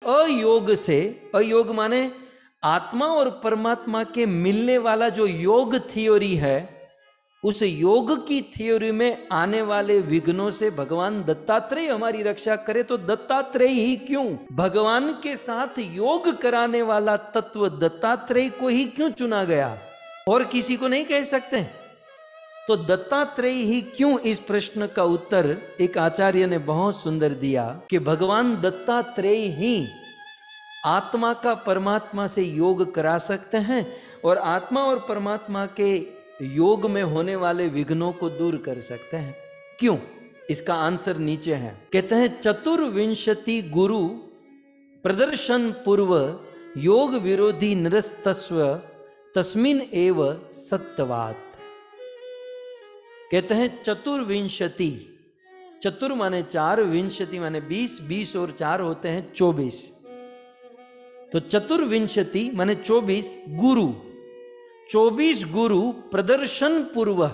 अयोग से, अयोग माने आत्मा और परमात्मा के मिलने वाला जो योग थ्योरी है, उस योग की थ्योरी में आने वाले विघ्नों से भगवान दत्तात्रेय हमारी रक्षा करे। तो दत्तात्रेय ही क्यों, भगवान के साथ योग कराने वाला तत्व दत्तात्रेय को ही क्यों चुना गया, और किसी को नहीं कह सकते। तो दत्तात्रेय ही क्यों, इस प्रश्न का उत्तर एक आचार्य ने बहुत सुंदर दिया कि भगवान दत्तात्रेय ही आत्मा का परमात्मा से योग करा सकते हैं और आत्मा और परमात्मा के योग में होने वाले विघ्नों को दूर कर सकते हैं। क्यों, इसका आंसर नीचे है। कहते हैं चतुर्विंशति गुरु प्रदर्शन पूर्व योग विरोधी निरस्तस्व तस्मिन एव सत्यवात। कहते हैं चतुर्विंशति, चतुर माने 4, विंशति माने 20, 20 और 4 होते हैं 24। तो चतुर्विंशति माने 24 गुरु, 24 गुरु प्रदर्शन पूर्व,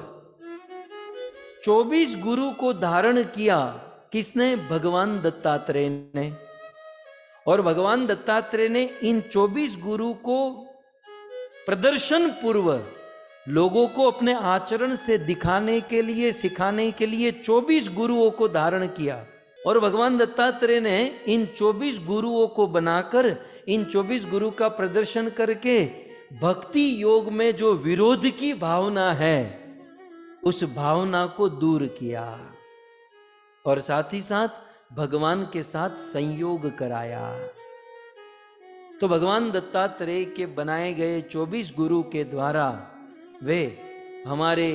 24 गुरु को धारण किया किसने, भगवान दत्तात्रेय ने। और भगवान दत्तात्रेय ने इन 24 गुरु को प्रदर्शन पूर्व लोगों को अपने आचरण से दिखाने के लिए, सिखाने के लिए 24 गुरुओं को धारण किया। और भगवान दत्तात्रेय ने इन 24 गुरुओं को बनाकर, इन 24 गुरु का प्रदर्शन करके भक्ति योग में जो विरोध की भावना है, उस भावना को दूर किया और साथ ही साथ भगवान के साथ संयोग कराया। तो भगवान दत्तात्रेय के बनाए गए 24 गुरु के द्वारा वे हमारे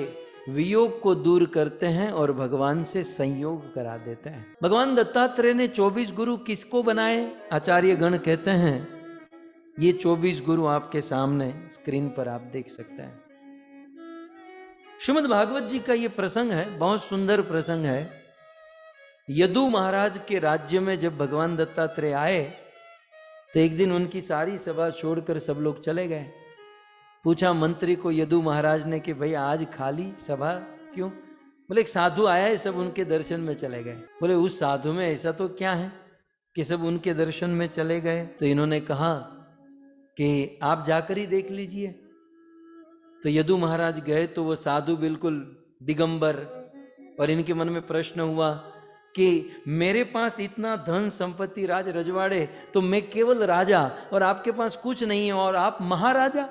वियोग को दूर करते हैं और भगवान से संयोग करा देते हैं। भगवान दत्तात्रेय ने 24 गुरु किसको बनाए, आचार्य गण कहते हैं ये 24 गुरु आपके सामने स्क्रीन पर आप देख सकते हैं। श्रीमद् भागवत जी का ये प्रसंग है, बहुत सुंदर प्रसंग है। यदु महाराज के राज्य में जब भगवान दत्तात्रेय आए तो एक दिन उनकी सारी सभा छोड़कर सब लोग चले गए। पूछा मंत्री को यदु महाराज ने कि भाई आज खाली सभा क्यों? बोले एक साधु आया है, सब उनके दर्शन में चले गए। बोले उस साधु में ऐसा तो क्या है कि सब उनके दर्शन में चले गए? तो इन्होंने कहा कि आप जाकर ही देख लीजिए। तो यदु महाराज गए तो वो साधु बिल्कुल दिगंबर, और इनके मन में प्रश्न हुआ कि मेरे पास इतना धन संपत्ति राज रजवाड़े, तो मैं केवल राजा और आपके पास कुछ नहीं है, और आप महाराजा।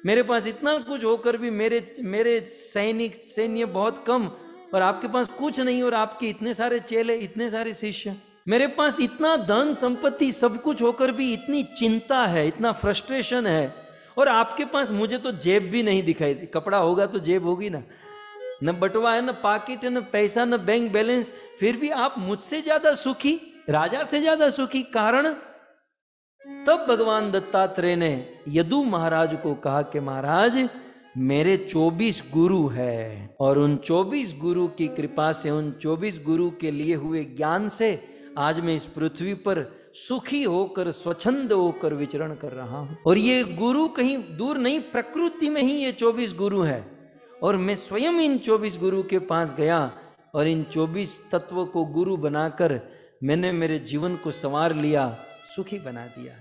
मेरे पास इतना कुछ होकर भी मेरे सैन्य बहुत कम, और आपके पास कुछ नहीं, और आपके इतने सारे चेले, इतने सारे शिष्य। मेरे पास इतना धन संपत्ति सब कुछ होकर भी इतनी चिंता है, इतना फ्रस्ट्रेशन है, और आपके पास मुझे तो जेब भी नहीं दिखाई दी। कपड़ा होगा तो जेब होगी ना, न बटवा है, न पाकिट है, न पैसा, न बैंक बैलेंस, फिर भी आप मुझसे ज्यादा सुखी, राजा से ज्यादा सुखी। कारण तब भगवान दत्तात्रेय ने यदु महाराज को कहा कि महाराज मेरे 24 गुरु है, और उन 24 गुरु की कृपा से, उन 24 गुरु के लिए हुए ज्ञान से आज मैं इस पृथ्वी पर सुखी होकर, स्वच्छंद होकर विचरण कर रहा हूं। और ये गुरु कहीं दूर नहीं, प्रकृति में ही ये 24 गुरु है। और मैं स्वयं इन 24 गुरु के पास गया और इन 24 तत्वों को गुरु बनाकर मैंने मेरे जीवन को संवार लिया, सुखी बना दिया।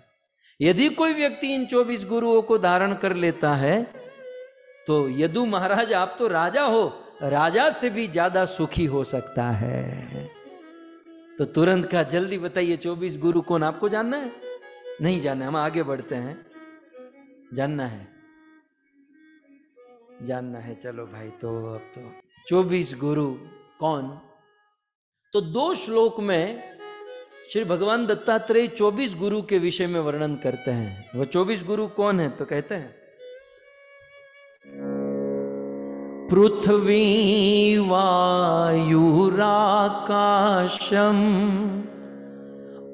यदि कोई व्यक्ति इन 24 गुरुओं को धारण कर लेता है तो यदु महाराज आप तो राजा हो, राजा से भी ज्यादा सुखी हो सकता है। तो तुरंत का जल्दी बताइए 24 गुरु कौन? आपको जानना है? नहीं जानना, हम आगे बढ़ते हैं। जानना है, जानना है, चलो भाई। तो अब तो 24 गुरु कौन? तो 2 श्लोक में श्री भगवान दत्तात्रेय 24 गुरु के विषय में वर्णन करते हैं। वो 24 गुरु कौन है? तो कहते हैं पृथ्वी वायुराकाशम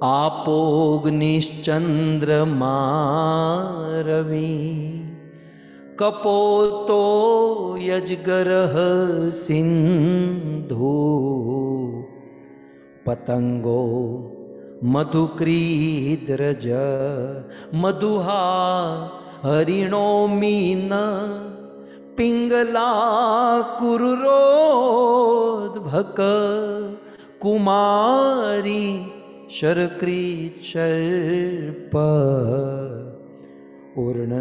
आपोग्निश्चंद्रमा रवि कपोतो यजगरः सिंधु पतंगो मधुक्रीद्रज मधुहा हरिणो मीन पिंगला कुरुरोद्भक कुमारी शरकृच्छर्प ऊर्णनाभिसुपेशकृत्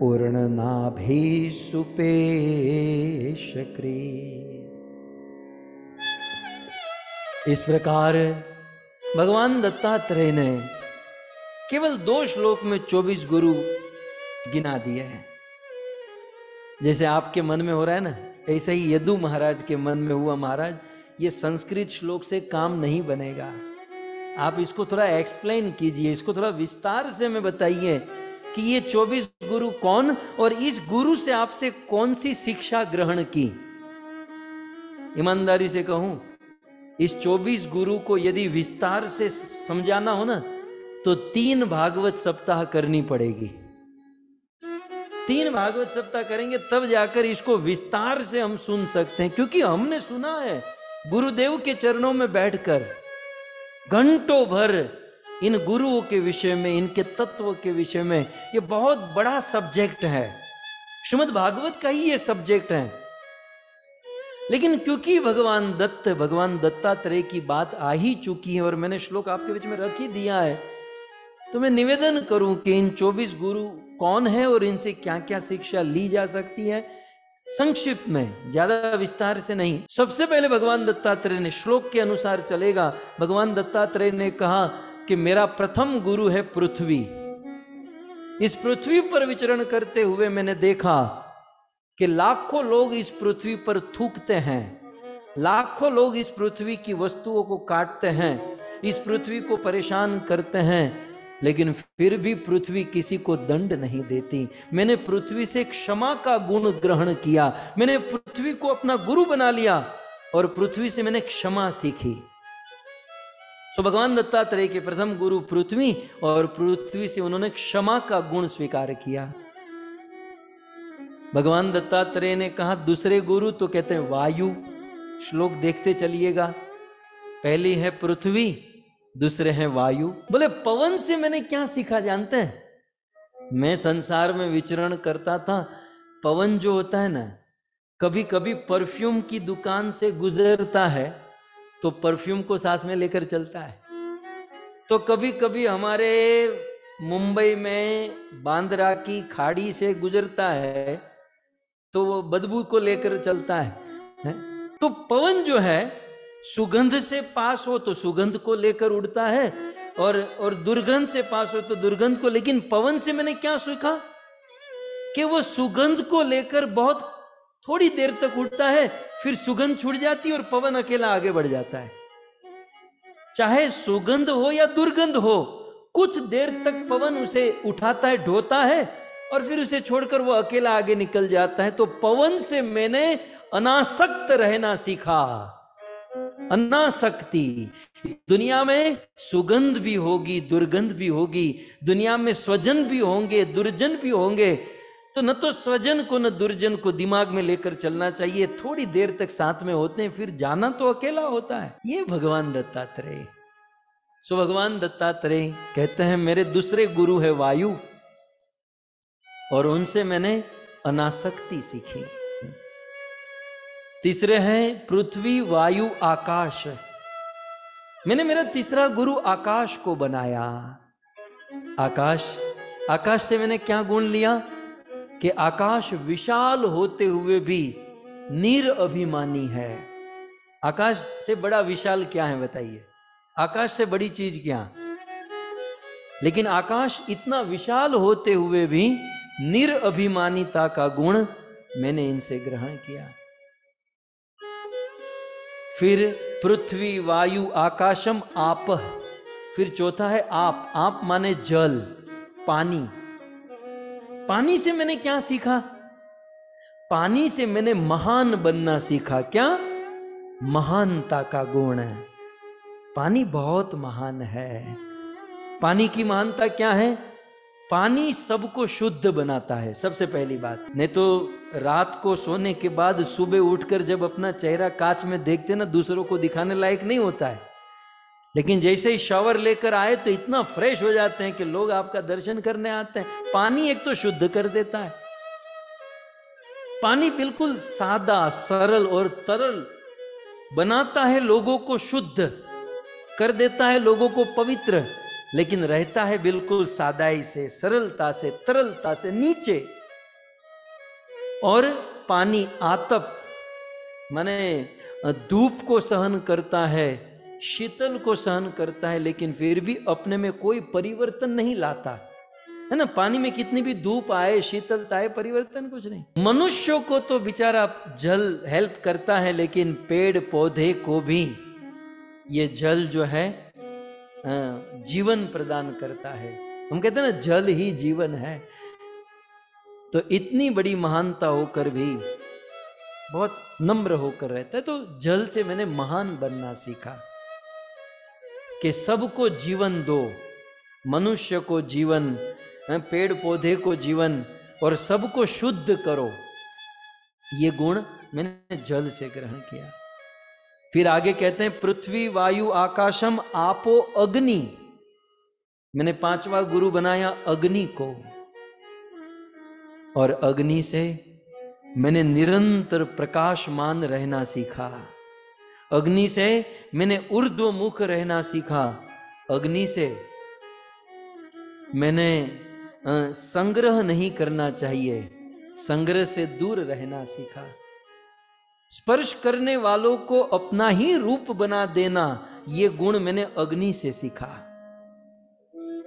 ऊर्णनाभिसुपेशकृत्। इस प्रकार भगवान दत्तात्रेय ने केवल 2 श्लोक में 24 गुरु गिना दिए हैं। जैसे आपके मन में हो रहा है ना, ऐसे ही यदु महाराज के मन में हुआ, महाराज ये संस्कृत श्लोक से काम नहीं बनेगा, आप इसको थोड़ा एक्सप्लेन कीजिए, इसको थोड़ा विस्तार से हमें बताइए कि ये 24 गुरु कौन और इस गुरु से आपसे कौन सी शिक्षा ग्रहण की। ईमानदारी से कहूं, इस 24 गुरु को यदि विस्तार से समझाना हो ना तो 3 भागवत सप्ताह करनी पड़ेगी। 3 भागवत सप्ताह करेंगे तब जाकर इसको विस्तार से हम सुन सकते हैं, क्योंकि हमने सुना है गुरुदेव के चरणों में बैठकर घंटों भर इन गुरुओं के विषय में, इनके तत्व के विषय में। ये बहुत बड़ा सब्जेक्ट है, श्रीमद् भागवत का ही ये सब्जेक्ट है। लेकिन क्योंकि भगवान दत्तात्रेय की बात आ ही चुकी है और मैंने श्लोक आपके बीच में रख ही दिया है, तो मैं निवेदन करूं कि इन 24 गुरु कौन है और इनसे क्या क्या शिक्षा ली जा सकती है, संक्षिप्त में, ज्यादा विस्तार से नहीं। सबसे पहले भगवान दत्तात्रेय ने, श्लोक के अनुसार चलेगा, भगवान दत्तात्रेय ने कहा कि मेरा प्रथम गुरु है पृथ्वी। इस पृथ्वी पर विचरण करते हुए मैंने देखा कि लाखों लोग इस पृथ्वी पर थूकते हैं, लाखों लोग इस पृथ्वी की वस्तुओं को काटते हैं, इस पृथ्वी को परेशान करते हैं, लेकिन फिर भी पृथ्वी किसी को दंड नहीं देती। मैंने पृथ्वी से क्षमा का गुण ग्रहण किया, मैंने पृथ्वी को अपना गुरु बना लिया और पृथ्वी से मैंने क्षमा सीखी। सो भगवान दत्तात्रेय के प्रथम गुरु पृथ्वी, और पृथ्वी से उन्होंने क्षमा का गुण स्वीकार किया। भगवान दत्तात्रेय ने कहा दूसरे गुरु, तो कहते हैं वायु। श्लोक देखते चलिएगा, पहली है पृथ्वी, दूसरे हैं वायु। बोले पवन से मैंने क्या सीखा जानते हैं? मैं संसार में विचरण करता था, पवन जो होता है ना, कभी कभी परफ्यूम की दुकान से गुजरता है तो परफ्यूम को साथ में लेकर चलता है, तो कभी कभी हमारे मुंबई में बांद्रा की खाड़ी से गुजरता है तो वो बदबू को लेकर चलता है। तो पवन जो है सुगंध से पास हो तो सुगंध को लेकर उड़ता है, और दुर्गंध से पास हो तो दुर्गंध को। लेकिन पवन से मैंने क्या सीखा कि वो सुगंध को लेकर बहुत थोड़ी देर तक उड़ता है, फिर सुगंध छूट जाती है और पवन अकेला आगे बढ़ जाता है। चाहे सुगंध हो या दुर्गंध हो, कुछ देर तक पवन उसे उठाता है, ढोता है, और फिर उसे छोड़कर वो अकेला आगे निकल जाता है। तो पवन से मैंने अनासक्त रहना सीखा। अनासक्ति, दुनिया में सुगंध भी होगी, दुर्गंध भी होगी, दुनिया में स्वजन भी होंगे, दुर्जन भी होंगे, तो न तो स्वजन को न दुर्जन को दिमाग में लेकर चलना चाहिए। थोड़ी देर तक साथ में होते हैं, फिर जाना तो अकेला होता है। ये भगवान दत्तात्रेय। सो भगवान दत्तात्रेय कहते हैं मेरे दूसरे गुरु है वायु, और उनसे मैंने अनासक्ति सीखी। तीसरे हैं पृथ्वी वायु आकाश, मैंने मेरा तीसरा गुरु आकाश को बनाया। आकाश से मैंने क्या गुण लिया कि आकाश विशाल होते हुए भी निरअभिमानी है। आकाश से बड़ा विशाल क्या है बताइए? आकाश से बड़ी चीज क्या? लेकिन आकाश इतना विशाल होते हुए भी निरअभिमानिता का गुण मैंने इनसे ग्रहण किया। फिर पृथ्वी वायु आकाशम आप, फिर चौथा है आप। आप माने जल, पानी। पानी से मैंने क्या सीखा? पानी से मैंने महान बनना सीखा। क्या? महानता का गुण है। पानी बहुत महान है। पानी की महानता क्या है? पानी सबको शुद्ध बनाता है, सबसे पहली बात। नहीं तो रात को सोने के बाद सुबह उठकर जब अपना चेहरा कांच में देखते ना, दूसरों को दिखाने लायक नहीं होता है, लेकिन जैसे ही शावर लेकर आए तो इतना फ्रेश हो जाते हैं कि लोग आपका दर्शन करने आते हैं। पानी एक तो शुद्ध कर देता है। पानी बिल्कुल सादा, सरल और तरल बनाता है लोगों को शुद्ध, कर देता है लोगों को पवित्र, लेकिन रहता है बिल्कुल सादाई से, सरलता से, तरलता से नीचे। और पानी आतप माने धूप को सहन करता है, शीतल को सहन करता है, लेकिन फिर भी अपने में कोई परिवर्तन नहीं लाता है ना। पानी में कितनी भी धूप आए, शीतलता आए, परिवर्तन कुछ नहीं। मनुष्यों को तो बेचारा जल हेल्प करता है, लेकिन पेड़ पौधे को भी ये जल जो है जीवन प्रदान करता है। हम कहते हैं ना जल ही जीवन है। तो इतनी बड़ी महानता होकर भी बहुत नम्र होकर रहता है। तो जल से मैंने महान बनना सीखा कि सबको जीवन दो, मनुष्य को जीवन, पेड़ पौधे को जीवन, और सबको शुद्ध करो। ये गुण मैंने जल से ग्रहण किया। फिर आगे कहते हैं पृथ्वी वायु आकाशम आपो अग्नि। मैंने पांचवा गुरु बनाया अग्नि को, और अग्नि से मैंने निरंतर प्रकाशमान रहना सीखा। अग्नि से मैंने ऊर्ध्वमुख रहना सीखा। अग्नि से मैंने संग्रह नहीं करना चाहिए, संग्रह से दूर रहना सीखा। स्पर्श करने वालों को अपना ही रूप बना देना, ये गुण मैंने अग्नि से सीखा।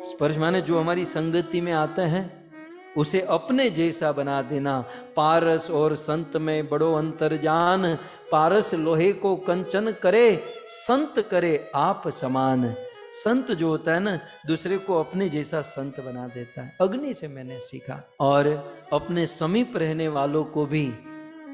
स्पर्श माने जो हमारी संगति में आते हैं उसे अपने जैसा बना देना। पारस और संत में बड़ो अंतर जान, पारस लोहे को कंचन करे, संत करे आप समान। संत जो होता है ना, दूसरे को अपने जैसा संत बना देता है। अग्नि से मैंने सीखा। और अपने समीप रहने वालों को भी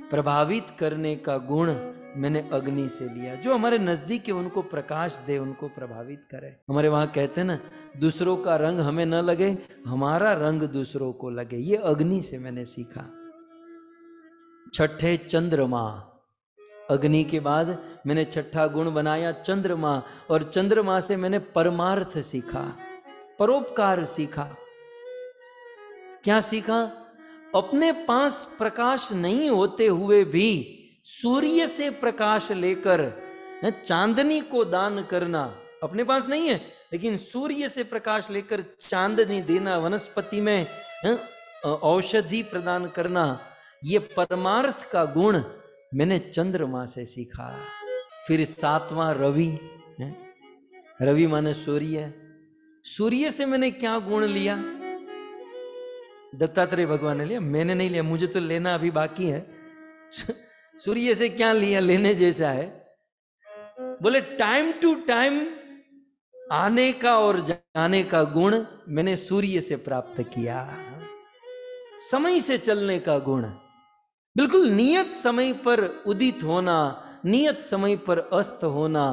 प्रभावित करने का गुण मैंने अग्नि से लिया। जो हमारे नजदीक है उनको प्रकाश दे, उनको प्रभावित करे। हमारे वहां कहते हैं ना, दूसरों का रंग हमें न लगे, हमारा रंग दूसरों को लगे। ये अग्नि से मैंने सीखा। छठे चंद्रमा। अग्नि के बाद मैंने छठा गुण बनाया चंद्रमा, और चंद्रमा से मैंने परमार्थ सीखा, परोपकार सीखा। क्या सीखा? अपने पास प्रकाश नहीं होते हुए भी सूर्य से प्रकाश लेकर चांदनी को दान करना। अपने पास नहीं है लेकिन सूर्य से प्रकाश लेकर चांदनी देना, वनस्पति में औषधि प्रदान करना, ये परमार्थ का गुण मैंने चंद्रमा से सीखा। फिर सातवां रवि। रवि माने सूर्य। सूर्य से मैंने क्या गुण लिया? दत्तात्रेय भगवान ने लिया, मैंने नहीं लिया, मुझे तो लेना अभी बाकी है। सूर्य से क्या लिया लेने जैसा है? बोले टाइम टू टाइम आने का और जाने का गुण मैंने सूर्य से प्राप्त किया। समय से चलने का गुण, बिल्कुल नियत समय पर उदित होना, नियत समय पर अस्त होना,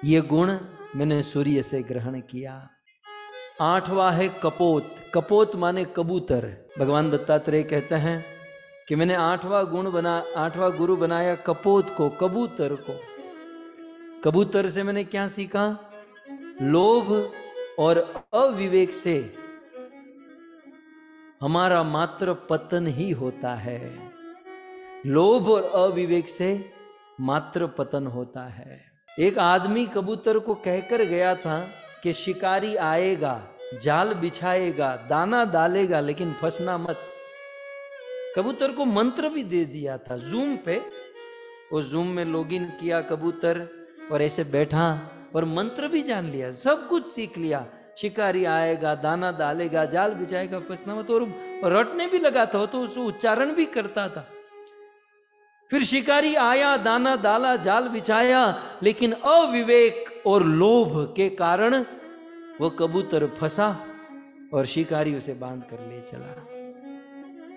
ये गुण मैंने सूर्य से ग्रहण किया। आठवां है कपोत। कपोत माने कबूतर। भगवान दत्तात्रेय कहते हैं कि मैंने आठवां गुरु बनाया कपोत को, कबूतर को। कबूतर से मैंने क्या सीखा? लोभ और अविवेक से हमारा मात्र पतन ही होता है। लोभ और अविवेक से मात्र पतन होता है। एक आदमी कबूतर को कहकर गया था कि शिकारी आएगा, जाल बिछाएगा, दाना डालेगा, लेकिन फंसना मत। कबूतर को मंत्र भी दे दिया था जूम पे। वो जूम में लॉगिन किया कबूतर और ऐसे बैठा और मंत्र भी जान लिया, सब कुछ सीख लिया। शिकारी आएगा, दाना डालेगा, जाल बिछाएगा, फंसना मत। और रटने भी लगा था, तो उसको उच्चारण भी करता था। फिर शिकारी आया, दाना डाला, जाल बिछाया, लेकिन अविवेक और लोभ के कारण वो कबूतर फंसा और शिकारी उसे बांध कर ले चला।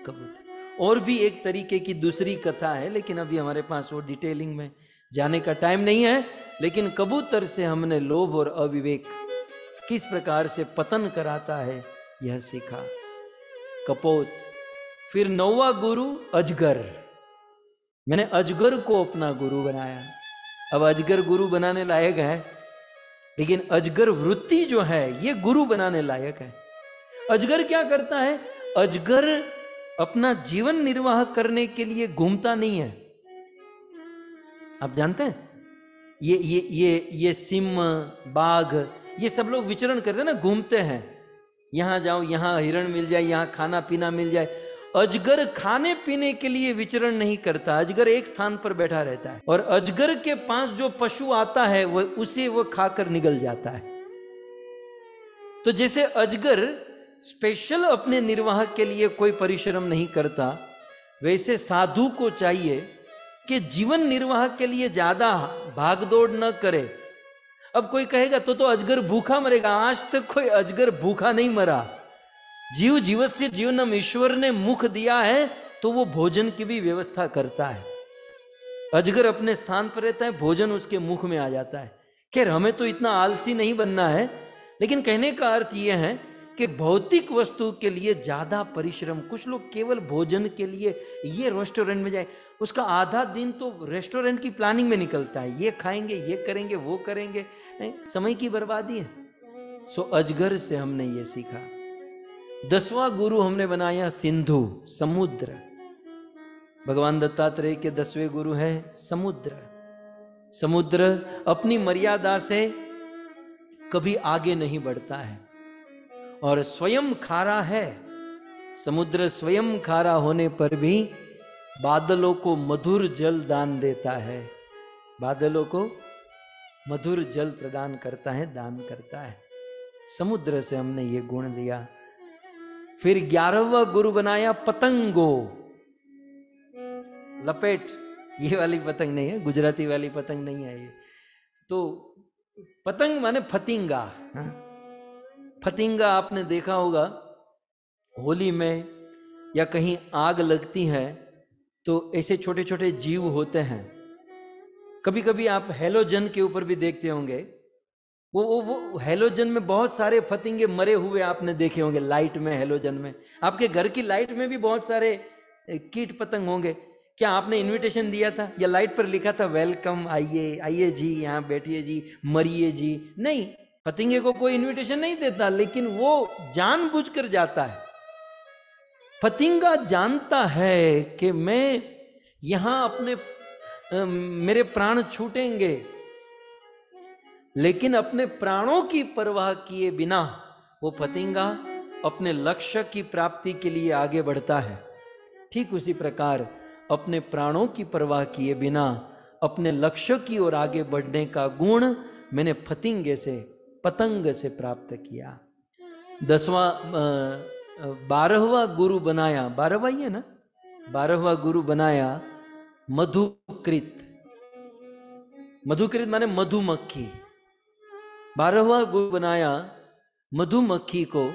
कबूतर। और भी एक तरीके की दूसरी कथा है, लेकिन अभी हमारे पास वो डिटेलिंग में जाने का टाइम नहीं है। लेकिन कबूतर से हमने लोभ और अविवेक किस प्रकार से पतन कराता है यह सीखा। कपोत। फिर नौवां गुरु अजगर। मैंने अजगर को अपना गुरु बनाया। अब अजगर गुरु बनाने लायक है, लेकिन अजगर वृत्ति जो है ये गुरु बनाने लायक है। अजगर क्या करता है? अजगर अपना जीवन निर्वाह करने के लिए घूमता नहीं है। आप जानते हैं, ये सिंह, बाघ, ये सब लोग विचरण करते हैं ना, घूमते हैं, यहां जाओ, यहां हिरण मिल जाए, यहां खाना पीना मिल जाए। अजगर खाने पीने के लिए विचरण नहीं करता, अजगर एक स्थान पर बैठा रहता है, और अजगर के पास जो पशु आता है वो खाकर निगल जाता है। तो जैसे अजगर स्पेशल अपने निर्वाह के लिए कोई परिश्रम नहीं करता, वैसे साधु को चाहिए कि जीवन निर्वाह के लिए ज्यादा भागदौड़ न करे। अब कोई कहेगा तो अजगर भूखा मरेगा, आज तक कोई अजगर भूखा नहीं मरा। जीव जीवस्य जीवनम, ईश्वर ने मुख दिया है तो वो भोजन की भी व्यवस्था करता है। अजगर अपने स्थान पर रहता है, भोजन उसके मुख में आ जाता है। खैर, हमें तो इतना आलसी नहीं बनना है, लेकिन कहने का अर्थ यह है कि भौतिक वस्तु के लिए ज्यादा परिश्रम, कुछ लोग केवल भोजन के लिए ये रेस्टोरेंट में जाए, उसका आधा दिन तो रेस्टोरेंट की प्लानिंग में निकलता है, ये खाएंगे, ये करेंगे, वो करेंगे, समय की बर्बादी है। सो अजगर से हमने ये सीखा। 10वां गुरु हमने बनाया सिंधु, समुद्र। भगवान दत्तात्रेय के 10वें गुरु है समुद्र। समुद्र अपनी मर्यादा से कभी आगे नहीं बढ़ता है और स्वयं खारा है। समुद्र स्वयं खारा होने पर भी बादलों को मधुर जल दान देता है, बादलों को मधुर जल प्रदान करता है, दान करता है। समुद्र से हमने ये गुण लिया। फिर 11वां गुरु बनाया पतंगो। लपेट, ये वाली पतंग नहीं है, गुजराती वाली पतंग नहीं है ये। तो पतंग माने फतिंगा। फतिंगा आपने देखा होगा, होली में या कहीं आग लगती है तो ऐसे छोटे छोटे जीव होते हैं। कभी कभी आप हेलोजन के ऊपर भी देखते होंगे, वो हेलोजन में बहुत सारे फतिंगे मरे हुए आपने देखे होंगे। लाइट में, हेलोजन में, आपके घर की लाइट में भी बहुत सारे कीट पतंग होंगे। क्या आपने इनविटेशन दिया था या लाइट पर लिखा था वेलकम, आइए आइए जी, यहाँ बैठिए जी, मरिए जी? नहीं, फतिंगे को कोई इनविटेशन नहीं देता, लेकिन वो जानबूझकर जाता है। फतिंगा जानता है कि मैं यहां अपने मेरे प्राण छूटेंगे, लेकिन अपने प्राणों की परवाह किए बिना वो फतिंगा अपने लक्ष्य की प्राप्ति के लिए आगे बढ़ता है। ठीक उसी प्रकार अपने प्राणों की परवाह किए बिना अपने लक्ष्य की ओर आगे बढ़ने का गुण मैंने फतिंगे से, पतंग से प्राप्त किया। 12वां गुरु बनाया, 12वां ही है ना, 12वां गुरु बनाया मधुकृत। मधुकृत माने मधुमक्खी। 12वां गुरु बनाया मधुमक्खी को,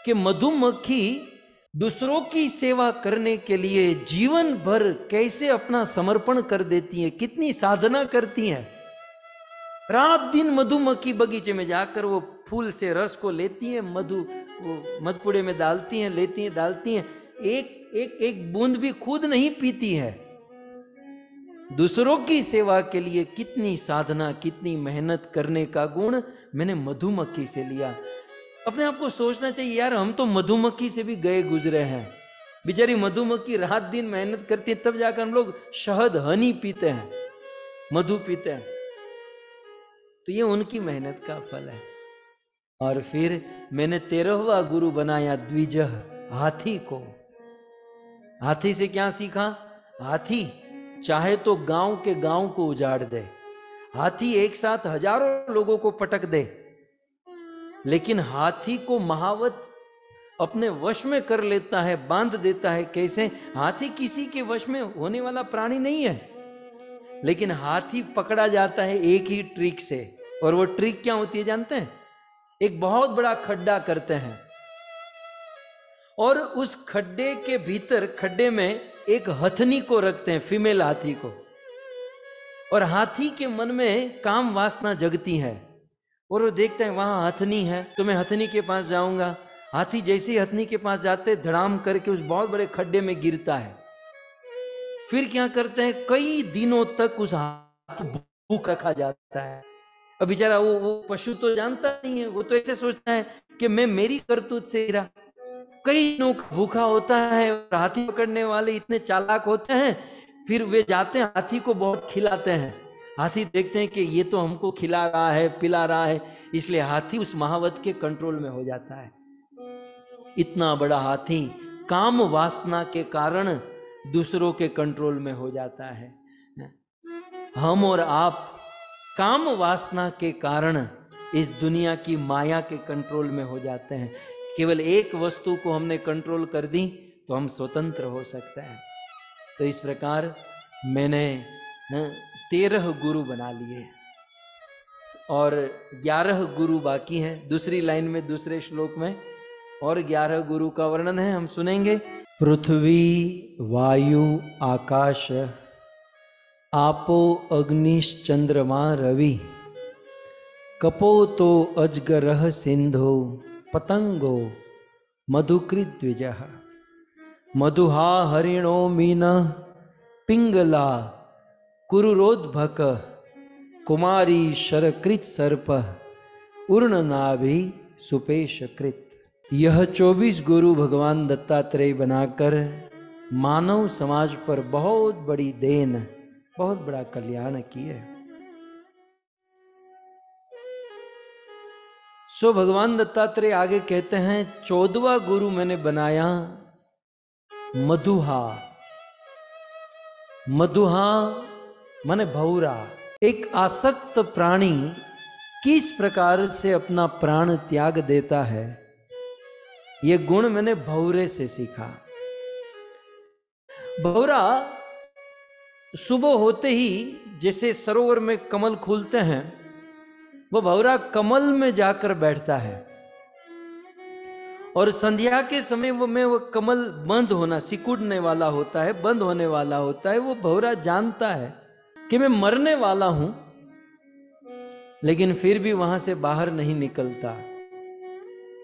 कि मधुमक्खी दूसरों की सेवा करने के लिए जीवन भर कैसे अपना समर्पण कर देती है, कितनी साधना करती है। रात दिन मधुमक्खी बगीचे में जाकर वो फूल से रस को लेती है, मधु वो मधपुड़े में डालती हैं, लेती हैं, डालती हैं, एक बूंद भी खुद नहीं पीती है। दूसरों की सेवा के लिए कितनी साधना, कितनी मेहनत करने का गुण मैंने मधुमक्खी से लिया। अपने आप को सोचना चाहिए, यार हम तो मधुमक्खी से भी गए गुजरे हैं। बेचारी मधुमक्खी रात दिन मेहनत करती है, तब जाकर हम लोग शहद, हनी पीते हैं, मधु पीते हैं। तो ये उनकी मेहनत का फल है। और फिर मैंने 13वां गुरु बनाया द्विजह, हाथी को। हाथी से क्या सीखा? हाथी चाहे तो गांव के गांव को उजाड़ दे, हाथी एक साथ हजारों लोगों को पटक दे, लेकिन हाथी को महावत अपने वश में कर लेता है, बांध देता है। कैसे? हाथी किसी के वश में होने वाला प्राणी नहीं है, लेकिन हाथी पकड़ा जाता है एक ही ट्रिक से। और वो ट्रिक क्या होती है जानते हैं? एक बहुत बड़ा खड्डा करते हैं और उस खड्डे के भीतर, खड्डे में एक हथनी को रखते हैं, फीमेल हाथी को। और हाथी के मन में काम वासना जगती है और वो देखते हैं वहां हथनी है, तो मैं हथनी के पास जाऊंगा। हाथी जैसे ही हथनी के पास जाते, धड़ाम करके उस बहुत बड़े खड्डे में गिरता है। फिर क्या करते हैं, कई दिनों तक उस हाथी भूख रखा जाता है। अब बेचारा वो पशु तो जानता नहीं है, वो तो ऐसे सोचता है कि मैं मेरी करतूत से गिरा। कई दिनों भूखा होता है। हाथी पकड़ने वाले इतने चालाक होते हैं फिर वे जाते हैं, हाथी को बहुत खिलाते हैं। हाथी देखते हैं कि ये तो हमको खिला रहा है, पिला रहा है, इसलिए हाथी उस महावत के कंट्रोल में हो जाता है। इतना बड़ा हाथी काम वासना के कारण दूसरों के कंट्रोल में हो जाता है। हम और आप काम वासना के कारण इस दुनिया की माया के कंट्रोल में हो जाते हैं। केवल एक वस्तु को हमने कंट्रोल कर दी तो हम स्वतंत्र हो सकते हैं। तो इस प्रकार मैंने 13 गुरु बना लिए और 11 गुरु बाकी हैं। दूसरी लाइन में, दूसरे श्लोक में और 11 गुरु का वर्णन है, हम सुनेंगे। पृथ्वी वायु आकाश आपो अग्निश्चंद्रमा रवि कपोतो अजगरः सिंधो पतंगो मधुकृत द्विजः मधुहा हरिणो मीनः पिंगला कुरुरोद्भक कुमारी शरकृत सर्प उर्णनाभि सुपेशकृत। यह 24 गुरु भगवान दत्तात्रेय बनाकर मानव समाज पर बहुत बड़ी देन, बहुत बड़ा कल्याण किए। सो भगवान दत्तात्रेय आगे कहते हैं 14वां गुरु मैंने बनाया मधुहा। मधुहा माने भौरा। एक आसक्त प्राणी किस प्रकार से अपना प्राण त्याग देता है, यह गुण मैंने भौरे से सीखा। भौरा सुबह होते ही जैसे सरोवर में कमल खुलते हैं, वो भौरा कमल में जाकर बैठता है और संध्या के समय वो कमल बंद होना, सिकुड़ने वाला होता है, बंद होने वाला होता है। वो भौरा जानता है कि मैं मरने वाला हूं, लेकिन फिर भी वहां से बाहर नहीं निकलता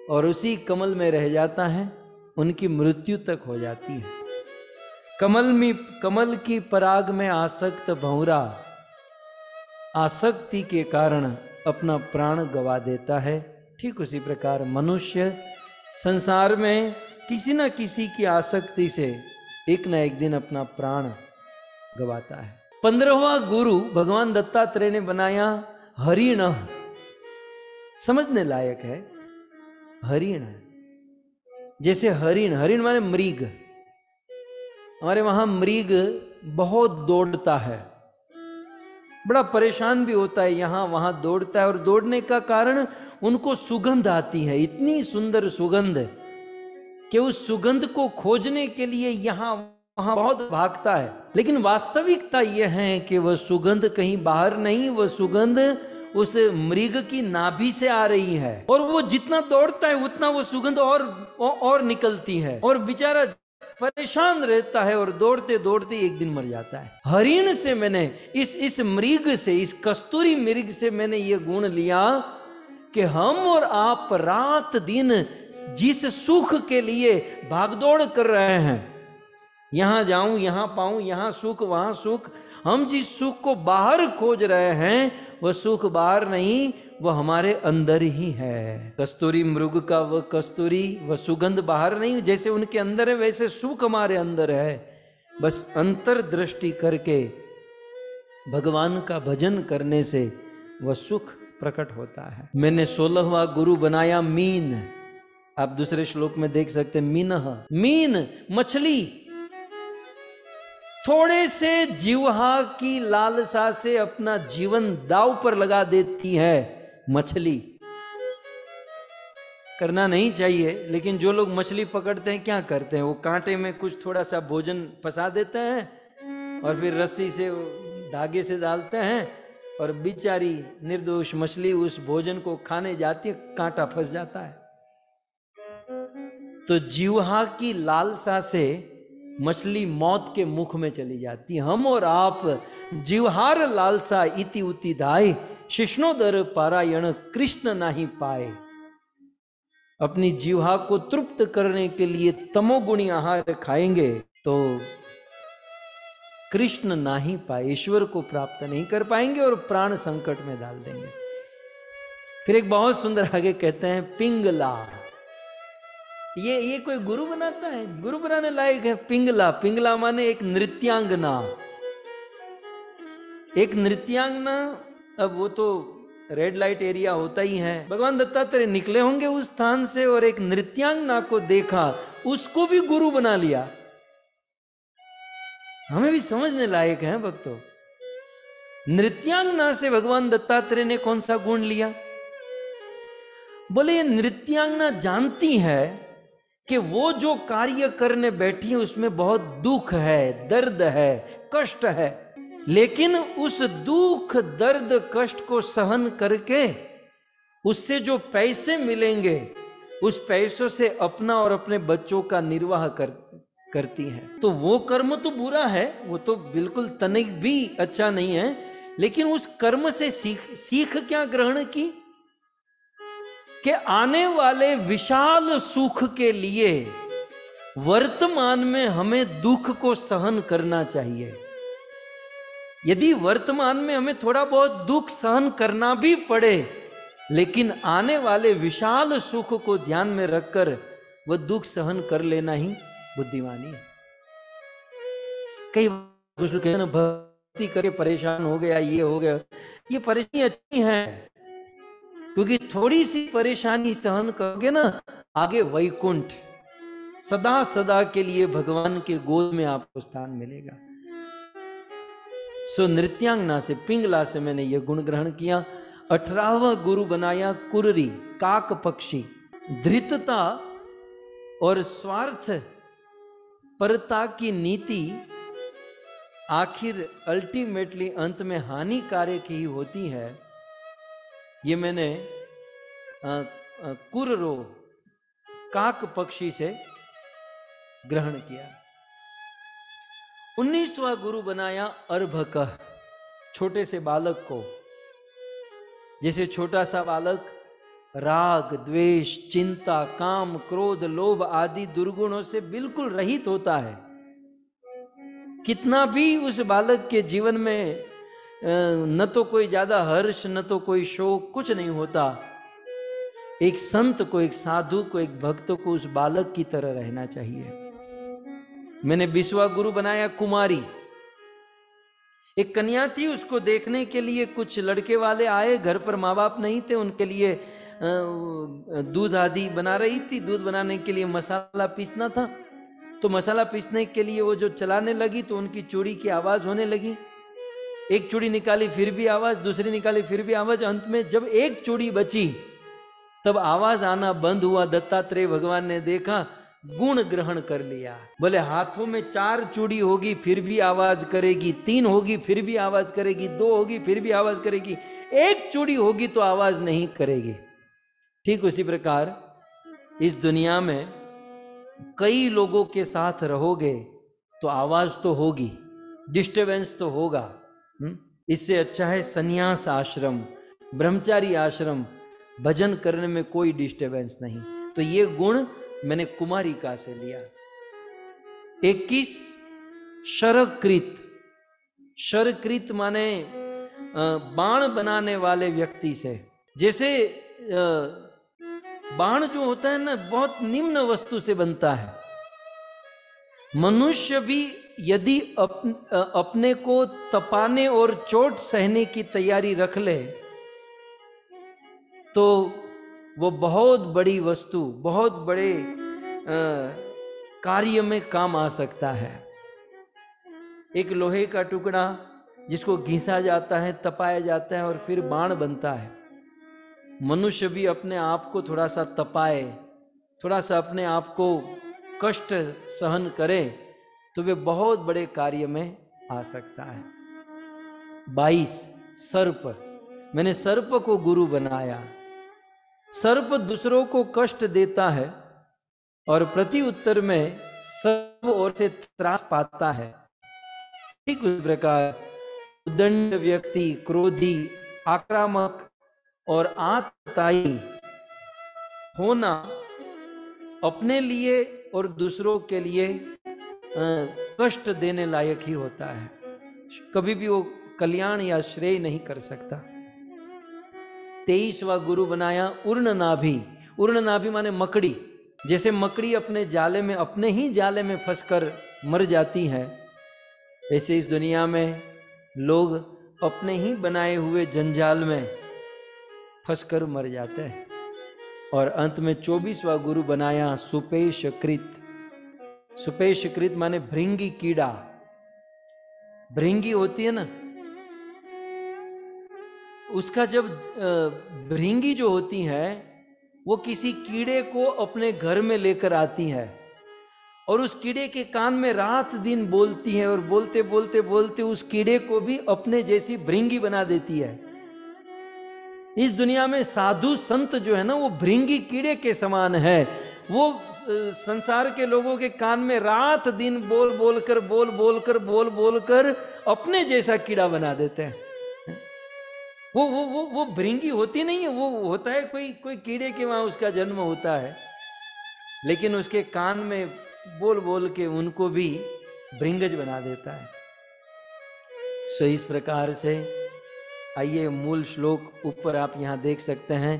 और उसी कमल में रह जाता है। उनकी मृत्यु तक हो जाती है। कमल की पराग में आसक्त भौरा आसक्ति के कारण अपना प्राण गवा देता है। ठीक उसी प्रकार मनुष्य संसार में किसी न किसी की आसक्ति से एक न एक दिन अपना प्राण गवाता है। 15वां गुरु भगवान दत्तात्रेय ने बनाया हरिण। समझने लायक है। हरिण जैसे हरिण माने मृग। हमारे वहां मृग बहुत दौड़ता है, बड़ा परेशान भी होता है, यहां वहां दौड़ता है और दौड़ने का कारण उनको सुगंध आती है, इतनी सुंदर सुगंध कि उस सुगंध को खोजने के लिए यहां वहां बहुत भागता है। लेकिन वास्तविकता यह है कि वह सुगंध कहीं बाहर नहीं, वह सुगंध उस मृग की नाभि से आ रही है और वो जितना दौड़ता है उतना वो सुगंध और निकलती है और बेचारा परेशान रहता है और दौड़ते दौड़ते एक दिन मर जाता है। हरिण से मैंने इस मृग से, इस कस्तूरी मृग से मैंने ये गुण लिया कि हम और आप रात दिन जिस सुख के लिए भागदौड़ कर रहे हैं, यहां जाऊं यहां पाऊं, यहां सुख वहां सुख, हम जिस सुख को बाहर खोज रहे हैं वह सुख बाहर नहीं, वह हमारे अंदर ही है। कस्तूरी मृग का वह कस्तूरी, वह सुगंध बाहर नहीं, जैसे उनके अंदर है वैसे सुख हमारे अंदर है। बस अंतर्दृष्टि करके भगवान का भजन करने से वह सुख प्रकट होता है। मैंने 16वां गुरु बनाया मीन। आप दूसरे श्लोक में देख सकते हैं मीनः। मीन मछली। थोड़े से जीवहा की लालसा से अपना जीवन दांव पर लगा देती है मछली। करना नहीं चाहिए, लेकिन जो लोग मछली पकड़ते हैं क्या करते हैं, वो कांटे में कुछ थोड़ा सा भोजन फंसा देते हैं और फिर रस्सी से धागे से डालते हैं और बेचारी निर्दोष मछली उस भोजन को खाने जाती है, कांटा फंस जाता है। तो जीवहा की लालसा से मछली मौत के मुख में चली जाती है। हम और आप जीवहार लालसा इति उति धाय, शिष्णोदर पारायण कृष्ण नहीं पाए। अपनी जीवहा को तृप्त करने के लिए तमोगुणी आहार खाएंगे तो कृष्ण नहीं पाए, ईश्वर को प्राप्त नहीं कर पाएंगे और प्राण संकट में डाल देंगे। फिर एक बहुत सुंदर आगे कहते हैं पिंगला। ये कोई गुरु बनाता है? गुरु बनाने लायक है पिंगला। पिंगला माने एक नृत्यांगना। एक नृत्यांगना, अब वो तो रेड लाइट एरिया होता ही है। भगवान दत्तात्रेय निकले होंगे उस स्थान से और एक नृत्यांगना को देखा, उसको भी गुरु बना लिया। हमें भी समझने लायक है भक्तों। नृत्यांगना से भगवान दत्तात्रेय ने कौन सा गुण लिया? बोले ये नृत्यांगना जानती है कि वो जो कार्य करने बैठी है उसमें बहुत दुख है, दर्द है, कष्ट है, लेकिन उस दुख दर्द कष्ट को सहन करके उससे जो पैसे मिलेंगे उस पैसों से अपना और अपने बच्चों का निर्वाह करती है। तो वो कर्म तो बुरा है, वो तो बिल्कुल तनिक भी अच्छा नहीं है, लेकिन उस कर्म से सीख क्या ग्रहण की कि आने वाले विशाल सुख के लिए वर्तमान में हमें दुख को सहन करना चाहिए। यदि वर्तमान में हमें थोड़ा बहुत दुख सहन करना भी पड़े, लेकिन आने वाले विशाल सुख को ध्यान में रखकर वह दुख सहन कर लेना ही बुद्धिमानी है। कई कुछ लोग कहते हैं भक्ति करके परेशान हो गया, ये हो गया। ये परेशानी अच्छी है, क्योंकि थोड़ी सी परेशानी सहन करोगे ना, आगे वैकुंठ सदा सदा के लिए भगवान के गोद में आपको स्थान मिलेगा। सो नृत्यांगना से, पिंगला से मैंने यह गुण ग्रहण किया। 18वां गुरु बनाया कुररी, काक पक्षी। धृतता और स्वार्थ परता की नीति आखिर अल्टीमेटली अंत में हानिकारक ही होती है। ये मैंने कुररो, काक पक्षी से ग्रहण किया। 19वां गुरु बनाया अर्भक, छोटे से बालक को। जैसे छोटा सा बालक राग, द्वेष, चिंता, काम, क्रोध, लोभ आदि दुर्गुणों से बिल्कुल रहित होता है। कितना भी उस बालक के जीवन में न तो कोई ज्यादा हर्ष, न तो कोई शोक, कुछ नहीं होता। एक संत को, एक साधु को, एक भक्त को उस बालक की तरह रहना चाहिए। मैंने 20वां गुरु बनाया कुमारी। एक कन्या थी, उसको देखने के लिए कुछ लड़के वाले आए, घर पर माँ बाप नहीं थे, उनके लिए दूध आदि बना रही थी। दूध बनाने के लिए मसाला पीसना था, तो मसाला पीसने के लिए वो जो चलाने लगी तो उनकी चूड़ी की आवाज होने लगी। एक चूड़ी निकाली फिर भी आवाज, दूसरी निकाली फिर भी आवाज। अंत में जब एक चूड़ी बची तब आवाज आना बंद हुआ। दत्तात्रेय भगवान ने देखा, गुण ग्रहण कर लिया। बोले हाथों में 4 चूड़ी होगी फिर भी आवाज करेगी, 3 होगी फिर भी आवाज करेगी, 2 होगी फिर भी आवाज करेगी, 1 चूड़ी होगी तो आवाज नहीं करेगी। ठीक उसी प्रकार इस दुनिया में कई लोगों के साथ रहोगे तो आवाज तो होगी, डिस्टर्बेंस तो होगा। इससे अच्छा है सन्यास आश्रम, ब्रह्मचारी आश्रम, भजन करने में कोई डिस्टर्बेंस नहीं। तो ये गुण मैंने कुमारिका से लिया। 21 शरकृत। शरकृत माने बाण बनाने वाले व्यक्ति से। जैसे बाण जो होता है ना, बहुत निम्न वस्तु से बनता है। मनुष्य भी यदि अपने को तपाने और चोट सहने की तैयारी रख ले तो वो बहुत बड़ी वस्तु, बहुत बड़े कार्य में काम आ सकता है। एक लोहे का टुकड़ा जिसको घिसा जाता है, तपाया जाता है और फिर बाण बनता है। मनुष्य भी अपने आप को थोड़ा सा तपाए, थोड़ा सा अपने आप को कष्ट सहन करे तो वे बहुत बड़े कार्य में आ सकता है। 22 सर्प। मैंने सर्प को गुरु बनाया। सर्प दूसरों को कष्ट देता है और प्रति उत्तर में सब ओर से त्रास पाता है। ठीक उस प्रकार उद्दंड व्यक्ति, क्रोधी, आक्रामक और आतताई होना अपने लिए और दूसरों के लिए कष्ट देने लायक ही होता है। कभी भी वो कल्याण या श्रेय नहीं कर सकता। 23वां गुरु बनाया उर्णनाभि। उर्णनाभि माने मकड़ी। जैसे मकड़ी अपने जाले में, अपने ही जाले में फंसकर मर जाती है, ऐसे इस दुनिया में लोग अपने ही बनाए हुए जंजाल में फंसकर मर जाते हैं। और अंत में 24वां गुरु बनाया सुपेशकृत। सुपेशकृत माने भृंगी कीड़ा। भृंगी होती है ना, उसका जब भृंगी जो होती है वो किसी कीड़े को अपने घर में लेकर आती है और उस कीड़े के कान में रात दिन बोलती है और बोलते बोलते बोलते उस कीड़े को भी अपने जैसी भृंगी बना देती है। इस दुनिया में साधु संत जो है ना, वो भृंगी कीड़े के समान है। वो संसार के लोगों के कान में रात दिन बोल बोल कर अपने जैसा कीड़ा बना देते हैं। वो भृंगी होती नहीं है, वो होता है कोई कीड़े के वहां उसका जन्म होता है, लेकिन उसके कान में बोल बोल के उनको भी भृंगज बना देता है। सो इस प्रकार से आइए मूल श्लोक ऊपर आप यहां देख सकते हैं।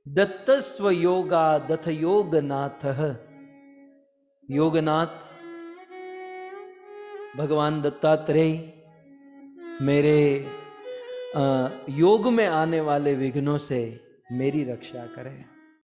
दत्तस्व योगा दथ योगनाथ। योगनाथ भगवान दत्तात्रेय मेरे योग में आने वाले विघ्नों से मेरी रक्षा करें।